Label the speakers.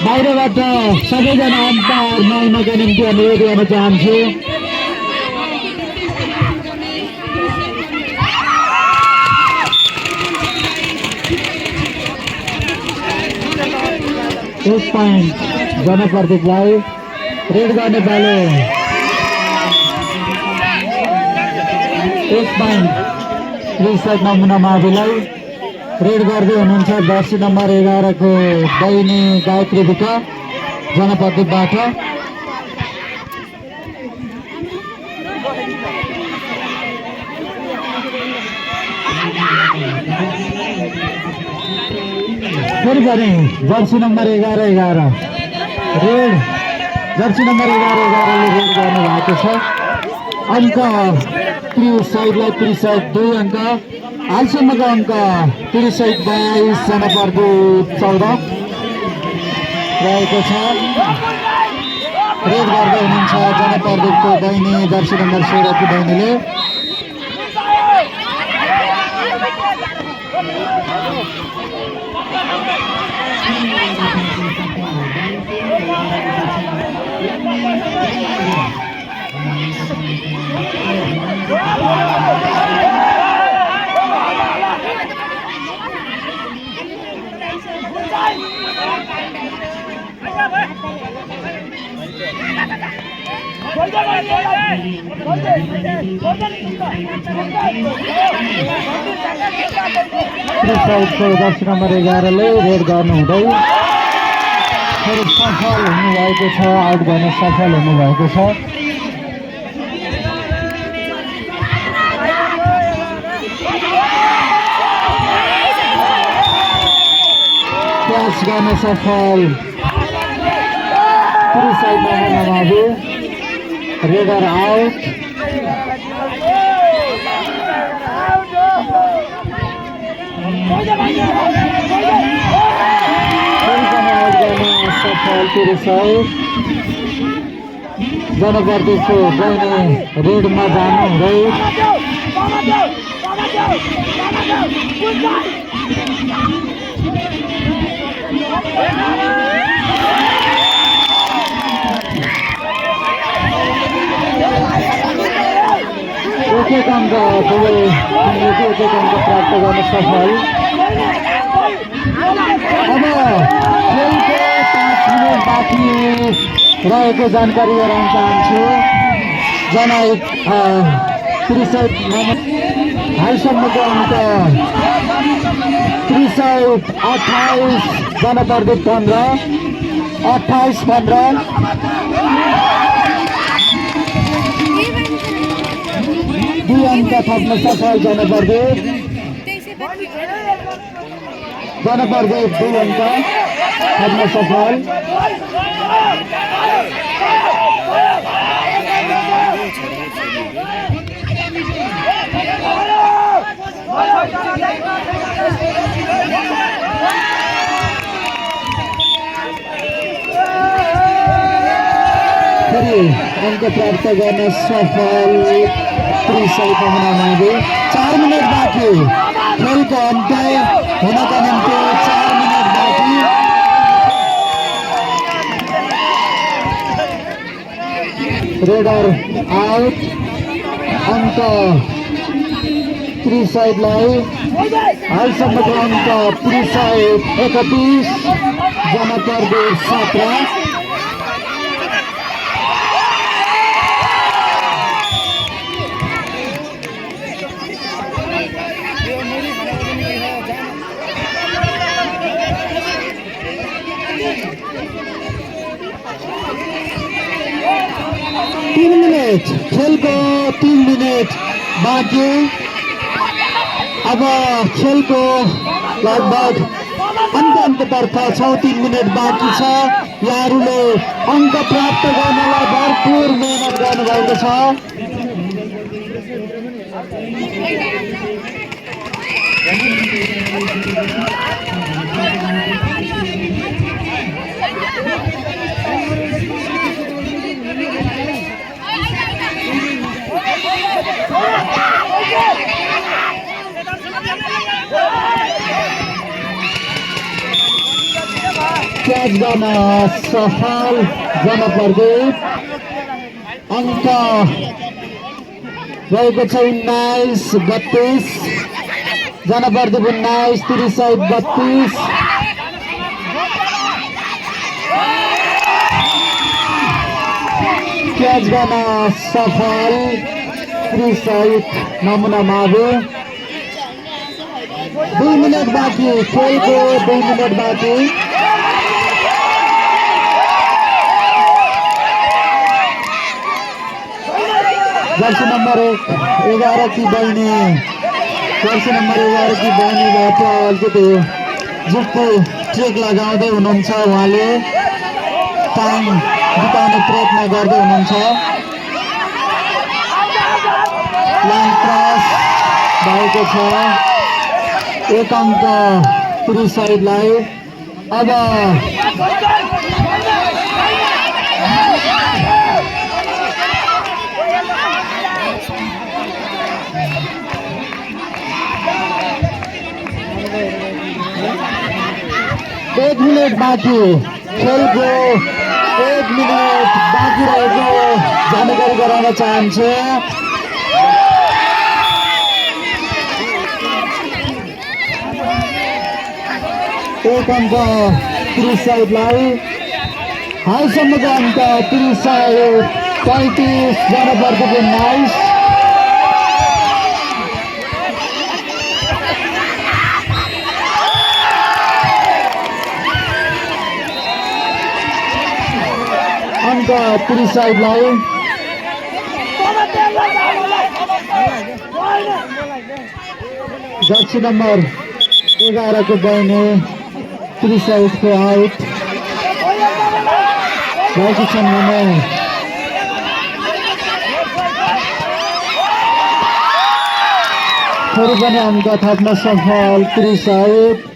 Speaker 1: बाहिरबाट सबैजना अम्पायर नुहाउनका निम्ति अनुरोध गर्न चाहन्छु। एक पॉइंट जनप्रतिनिधिलाई रेड गर्ने पालो। एक पॉइंट रिसर्च नमुना माविलाई रेड गर्दै हुनुहुन्छ। जर्सी नम्बर 11 को बहिनी गायत्री विका जनप्रतिनिधिबाट। फेरि पनि Jersey number 11 red, Jersey number 11 ले रेड गर्नु भएको छ। अङ्क त्रिसाइडलाई 2 अङ्क, हालसम्मको अङ्क 22 जनप्रति 14 रहेको छ। रेड गर्दै हुनुहुन्छ जनप्रतिको बहिनी जर्सी नम्बर 16 की बहिनीले। जर्सी नम्बर 11 ले रेड गर्नु हुँदै फेरि सफल हुनुभएको छ, आउट गर्न सफल हुनुभएको छ। क्याच गर्न सफल त्रिसाइडमा नमावि रेडर आउट। सफल त्रिसाइड जनप्रतिको बहिनी रेडमा जानु हुँदै एक अङ्क दुवै एक अङ्क प्राप्त गर्न सफल। अब खेलको 5 मिनट बाँकी रहेको जानकारी गराउन चाहन्छु। त्रिसाइड हालसम्मको अङ्क त्रिसाइड 28 जनप्रति 15 28-15। दुई अङ्क थप्न सफल जनप्रति 2 अङ्क थप्न सफल। फेरि अङ्क प्राप्त गर्न सफल त्रिसाइड नमुनामावि। 4 मिनट बाँकी खेलको अन्त हुनका निम्ति 4 मिनट बाँकी। Raider out. अङ्क त्रिसाइडलाई हालसम्मको अङ्क त्रिसाइड 31 जनप्रति 17। खेलको 3 मिनट बाँकी। अब खेलको लगभग अन्ततर्फ 3 मिनट बाँकी छ। यहाँहरूले अङ्क प्राप्त गर्नलाई भरपुर मेहनत गर्नुभएको छ। क्याच गर्न सफल जनप्रति अङ्क रहेको छ 19-32 जनप्रति 19 30-32 क्याच गर्न सफल त्रिसहित नमुना मावे 2 मिनट बाँकी खेलको 2 मिनट बाँकी जर्सी नम्बर 11 की बहिनी जर्सी नम्बर 11 की बहिनीबाट अलिकति जुत्ती ट्रेक लगाउँदै हुनुहुन्छ उहाँले टाइम बिताउने प्रयत्न गर्दै हुनुहुन्छ लाइन क्रस भएको छ 1 अङ्क त्रिसहितलाई अब 1 मिनट बाँकी खेलको 1 मिनट बाँकी रहेको जानकारी गराउन चाहन्छु एक अङ्क त्रिसहितलाई हालसम्मको अङ्क 35 जनप्रति 19 अङ्क त्रिसहितलाई जर्सी नम्बर 11 को बहिनी त्रिसहितको आउट भएको छन् भने फेरि पनि अङ्क थप्न सफल त्रिसहित